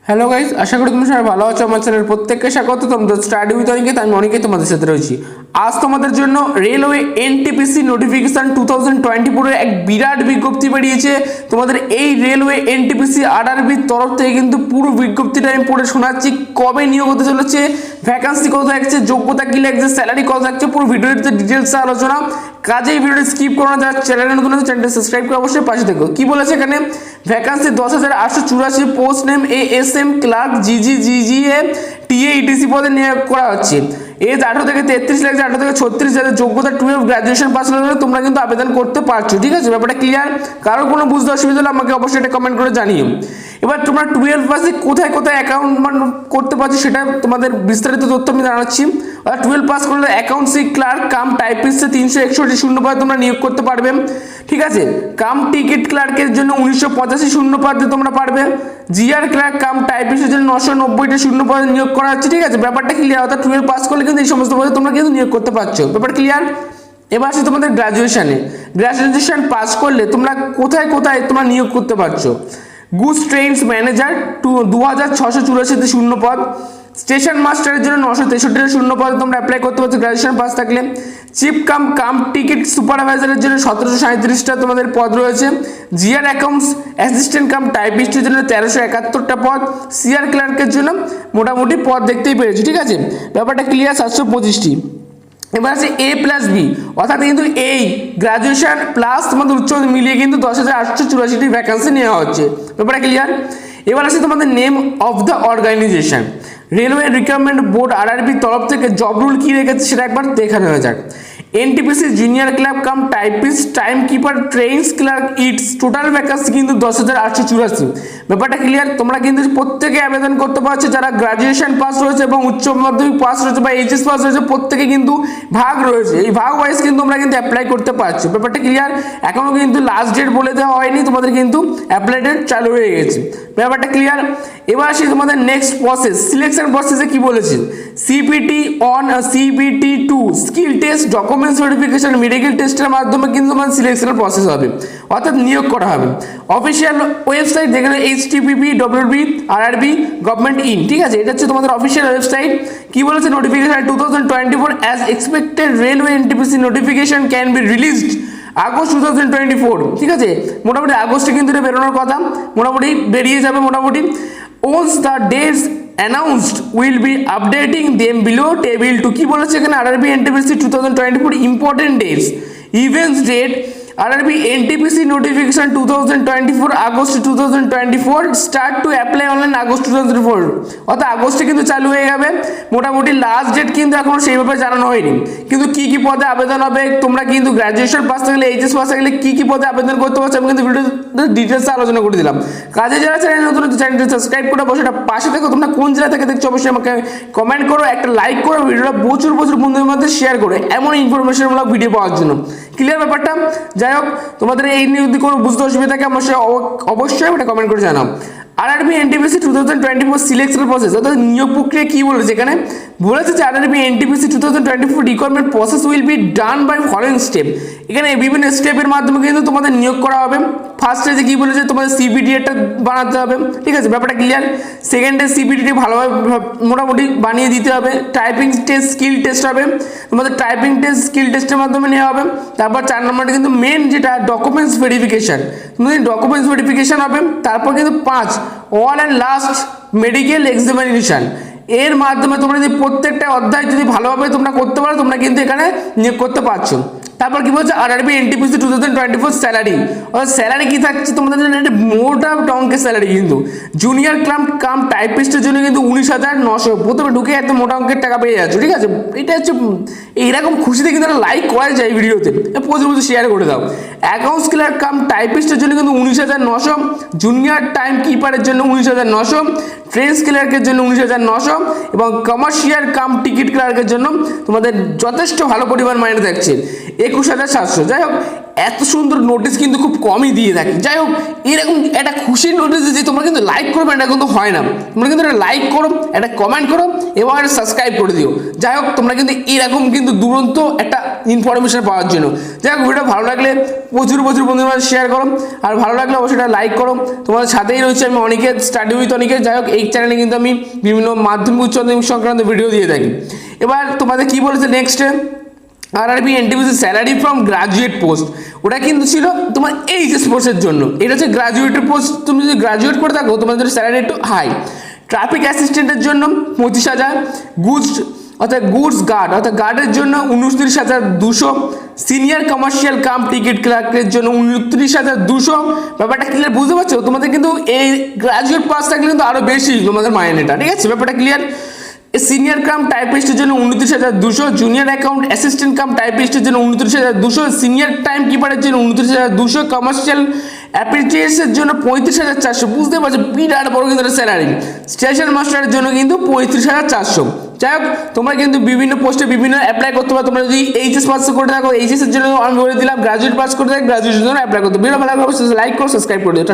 Hello guys, আশা করি তুমি সবাই ভালো আছো। আমার চ্যানেলের প্রত্যেককে স্বাগত। তোমাদের স্টাডি উইথ অনিকেত, আমি অনেকেই তোমাদের সাথে রয়েছি। আজ তোমাদের জন্য রেলওয়ে এনটিপিসি নোটিফিকেশন 2024 এক বিরাট বিজ্ঞপ্তি বেরিয়েছে। তোমাদের এই রেলওয়ে এনটিপিসি আরআরবির তরফ থেকে কিন্তু পুরো বিজ্ঞপ্তিটা আমি পড়ে শোনাচ্ছি। কবে নিয়োগ হতে চলেছে, ভ্যাকান্সি কত থাকছে, যোগ্যতা কি লাগছে, স্যালারি কত থাকছে, পুরো ভিডিওতে ডিটেলস আলোচনা। কাজেই ভিডিওটি স্কিপ করো না। যারা চ্যানেলে নতুন আছে চ্যানেলটি সাবস্ক্রাইব করে অবশ্যই পাশে দেখো। কি বলেছে এখানে, vacancy 10,884, post name ASM clerk জিজিজিজিএ টিএ ইটিসি পদে নিয়োগ করা হচ্ছে। এজ 18 থেকে 33 লাগছে, 18 থেকে 36, যাদের যোগ্যতা 12 গ্রাজুয়েশন পাস হলে তোমরা কিন্তু আবেদন করতে পারছো। ঠিক আছে, ব্যাপারটা ক্লিয়ার? কারো কোনো বুঝতে অসুবিধা হলে আমাকে অবশ্যই এটা কমেন্ট করে জানিও। এবার তোমরা 12 পাসে কোথায় কোথায় অ্যাকাউন্ট করতে পারছো সেটা তোমাদের বিস্তারিত তথ্য আমি জানাচ্ছি। 12 পাস করলে অ্যাকাউন্টসি ক্লার্ক কাম টাইপিস্টে 361 শূন্য পদে তোমরা নিয়োগ করতে পারবে। ঠিক আছে, কাম টিকিট ক্লার্কের জন্য 1985 শূন্য পদে তোমরা পারবে। জিআর ক্লার্ক কাম টাইপিস্টের জন্য 990টা শূন্য পদে নিয়োগ করা হচ্ছে। ঠিক আছে, ব্যাপারটা ক্লিয়ার? অর্থাৎ 12 পাস করলে কিন্তু এই সমস্ত পদে তোমরা কিন্তু নিয়োগ করতে পারছো। ব্যাপার ক্লিয়ার? এবার আসি তোমাদের গ্রাজুয়েশনে। গ্রাজুয়েশন পাস করলে তোমরা কোথায় কোথায় তোমরা নিয়োগ করতে পারছো। গুডস ট্রেনস ম্যানেজার 2684 শূন্য পদ। স্টেশন মাস্টারের জন্য 963 শূন্য পদে তোমরা অ্যাপ্লাই করতে পারছো গ্রাজুয়েশন পাস থাকলে। চিফ কাম টিকিট সুপারভাইজারের জন্য 1737টা তোমাদের পদ রয়েছে। জিআর অ্যাকাউন্টস অ্যাসিস্ট্যান্ট কাম টাইপিস্টের জন্য 1371টা পদ। সিআর ক্লার্কের জন্য মোটামুটি পদ দেখতেই পেরেছো। ঠিক আছে, ব্যাপারটা ক্লিয়ার? 725টি। এবার আছে এ প্লাস বি, অর্থাৎ কিন্তু এই গ্রাজুয়েশন প্লাস তোমাদের উচ্চ মিলিয়ে কিন্তু 10,884টি ভ্যাকান্সি নেওয়া হচ্ছে। ব্যাপারটা ক্লিয়ার? এবার আছে তোমাদের name of the organisation. Railway recruitment board আরআরবির তরফ থেকে জব রুল কি রেখেছে সেটা একবার দেখা নেওয়া যাক। NTPC junior clerk cum typist time keeper trains clerk it's total vacancy কিন্তু 10,884। ব্যাপারটা ক্লিয়ার? তোমরা কিন্তু প্রত্যেকে আবেদন করতে পারছো যারা গ্রাজুয়েশন পাস রয়েছে এবং উচ্চ মাধ্যমিক পাস রয়েছে বা এইচএস পাস রয়েছে, প্রত্যেকে কিন্তু ভাগ রয়েছে। এই ভাগ ওয়াইজ কিন্তু তোমরা কিন্তু অ্যাপ্লাই করতে পারছো। ব্যাপারটা ক্লিয়ার? এখনো কিন্তু লাস্ট ডেট বলে দেওয়া হয়নি, তোমাদের কিন্তু অ্যাপ্লাই ডেট চালু হয়ে গেছে। ব্যাপারটা ক্লিয়ার? এবার আসি তোমাদের নেক্সট প্রসেস। সিলেকশন প্রসেসে কি বলেছে, CPT on CPT 2 skill test documents verification medical টেস্টের মাধ্যমে কিন্তু তোমাদের সিলেকশনের প্রসেস হবে, অর্থাৎ নিয়োগ করা হবে। অফিসিয়াল ওয়েবসাইট যেখানে http://rrb গভর্নমেন্ট ইন। ঠিক আছে, এটা হচ্ছে তোমাদের অফিসিয়াল ওয়েবসাইট। কি বলেছে, notification 2024 as expected railway NTPC notification can be released August 2024। ঠিক আছে, মোটামুটি আগস্টে কিন্তু এটা বেরোনোর কথা, মোটামুটি বেরিয়ে যাবে মোটামুটি। Once the dates announced will be updating them below table 2। কি বলেছে এখানে, RRB NTPC 2024 important dates events date RRB NTPC notification 2024 August 2024 start to apply online August 2024। অর্থাৎ আগস্টে কিন্তু চালু হয়ে যাবে। মোটামুটি লাস্ট ডেট কিন্তু এখনো সেইভাবে জানানো হয়নি, কিন্তু কি কি পদে আবেদন হবে, তোমরা কিন্তু গ্রাজুয়েশন পাস থাকলে এইচএস পাস থাকলে কি কি পদে আবেদন করতে পারছো আমি কিন্তু ভিডিওতে ডিটেলসে আলোচনা করে দিলাম। কাজে যারা চ্যানেল নতুন চ্যানেলটি সাবস্ক্রাইব করে বসে পাশে দেখো। তোমরা কোন জেলা থেকে দেখছো অবশ্যই আমাকে কমেন্ট করো, একটা লাইক করো, ভিডিওটা প্রচুর বন্ধুদের মধ্যে শেয়ার করো এমন ইনফরমেশনমূলক ভিডিও পাওয়ার জন্য। ক্লিয়ার ব্যাপারটা? যাই হোক, তোমাদের এই নিয়ে যদি কোনো বুঝতে অসুবিধা থাকে অবশ্যই এটা কমেন্ট করে জানাও। আরআরবি এনটিপিসি 2024 সিলেকশন প্রসেস, অর্থাৎ নিয়োগ প্রক্রিয়া কি বলেছে এখানে, বলেছে যে RRB NTPC 2024 recruitment process will be done by following step. এখানে বিভিন্ন স্টেপের মাধ্যমে কিন্তু তোমাদের নিয়োগ করা হবে। ফার্স্ট স্টেজে কি বলেছে, তোমাদের সিপিটি একটা বানাতে হবে। ঠিক আছে, ব্যাপারটা ক্লিয়ার? সেকেন্ডে সিপিটিটি ভালোভাবে মোটামুটি বানিয়ে দিতে হবে। টাইপিং টেস্ট স্কিল টেস্ট হবে, তোমাদের টাইপিং টেস্ট স্কিল টেস্টের মাধ্যমে নেওয়া হবে। তারপর 4 নম্বরটা কিন্তু মেন যেটা ডকুমেন্টস ভেরিফিকেশন, তোমাদের ডকুমেন্টস ভেরিফিকেশন হবে। তারপর কিন্তু 5 all and last medical examination. এর মাধ্যমে তোমরা যদি প্রত্যেকটা অধ্যায় যদি ভালোভাবে তোমরা করতে পারো তোমরা কিন্তু এখানে নিয়োগ করতে পারছো। তারপর কি বলছে, আরআরবি এনটিপিসি 2024 স্যালারি, অর্থাৎ স্যালারি কি থাকছে তোমাদের জন্য একটা মোটা অঙ্কের স্যালারি। কিন্তু জুনিয়র কাম টাইপিস্টের জন্য কিন্তু 19,900 প্রথমে ঢুকে একটা মোটা অঙ্কের টাকা পেয়ে যাচ্ছ। ঠিক আছে, এটা হচ্ছে এইরকম খুশিতে কিন্তু একটা লাইক করা যায় ভিডিওতে, প্রচুর শেয়ার করে দাও। অ্যাকাউন্টস ক্লার্ক কাম টাইপিস্টের জন্য কিন্তু 19,900, জুনিয়র টাইম কিপারের জন্য 19,900, ট্রেনস ক্লার্কের জন্য 19,900 এবং কমার্শিয়াল কাম টিকিট ক্লার্কের জন্য তোমাদের যথেষ্ট ভালো পরিমাণ মাইনে থাকছে 21,700। যাই হোক, এত সুন্দর নোটিশ কিন্তু খুব কমই দিয়ে থাকি। যাই হোক, এরকম একটা খুশির নোটিশ যে তোমরা কিন্তু লাইক করবে এটা কিন্তু হয় না, তোমরা কিন্তু একটা লাইক করো, একটা কমেন্ট করো এবং একটা সাবস্ক্রাইব করে দিও। যাই হোক, তোমরা কিন্তু এরকম কিন্তু দুরন্ত একটা ইনফরমেশন পাওয়ার জন্য। যাই হোক, ভিডিও ভালো লাগলে প্রচুর বন্ধুদের মাঝে শেয়ার করো, আর ভালো লাগলে অবশ্যই একটা লাইক করো। তোমাদের সাথেই রয়েছে আমি অনেকে, স্টাডি উইথ অনেকে। যাই হোক, এই চ্যানেলে কিন্তু আমি বিভিন্ন মাধ্যমিক উচ্চ মাধ্যমিক সংক্রান্ত ভিডিও দিয়ে থাকি। এবার তোমাদের কি বলেছে নেক্সটে, RRB NTPC salary from graduate post, ওটা কিন্তু ছিল তোমার এইচএস পোস্টের জন্য। এটা হচ্ছে গ্রাজুয়েটের পোস্ট, তুমি যদি গ্রাজুয়েট করে থাকো তোমাদের স্যালারি একটু হাই। ট্রাফিক অ্যাসিস্ট্যান্টের জন্য 25,000, গুডস গার্ড অর্থাৎ গার্ডের জন্য 29,200, সিনিয়র কমার্শিয়াল কাম টিকিট ক্লার্কের জন্য 29,200। ব্যাপারটা ক্লিয়ার বুঝতে পারছো? তোমাদের কিন্তু এই গ্রাজুয়েট পাস থাকলে কিন্তু আরও বেশি তোমাদের মাইনেটা, ঠিক আছে? ব্যাপারটা ক্লিয়ার। সিনিয়র কাম টাইপিস্টের জন্য 29,200, জুনিয়র অ্যাকাউন্ট অ্যাসিস্ট্যান্ট কাম টাইপিস্টের জন্য 29,200, সিনিয়র টাইম কিপারের জন্য 29,200, কমার্শিয়াল অ্যাপ্রেন্টিসের জন্য 35,400। বুঝতে পারছো বিরাট বড় কিন্তু স্যালারি। স্টেশন মাস্টারের জন্য কিন্তু 35,400। যাই হোক, তোমরা কিন্তু বিভিন্ন পোস্টে বিভিন্ন অ্যাপ্লাই করতে পারো। তোমরা যদি এইচএস পাস করে থাকো, এইচএস এর জন্য আমি বলে দিলাম, গ্রাজুয়েট পাস করে থাকো, গ্রাজুয়েশনের জন্য অ্যাপ্লাই করতে। ভিডিও ভালো লাগলে অবশ্যই লাইক করো, সাবস্ক্রাইব করে দিও।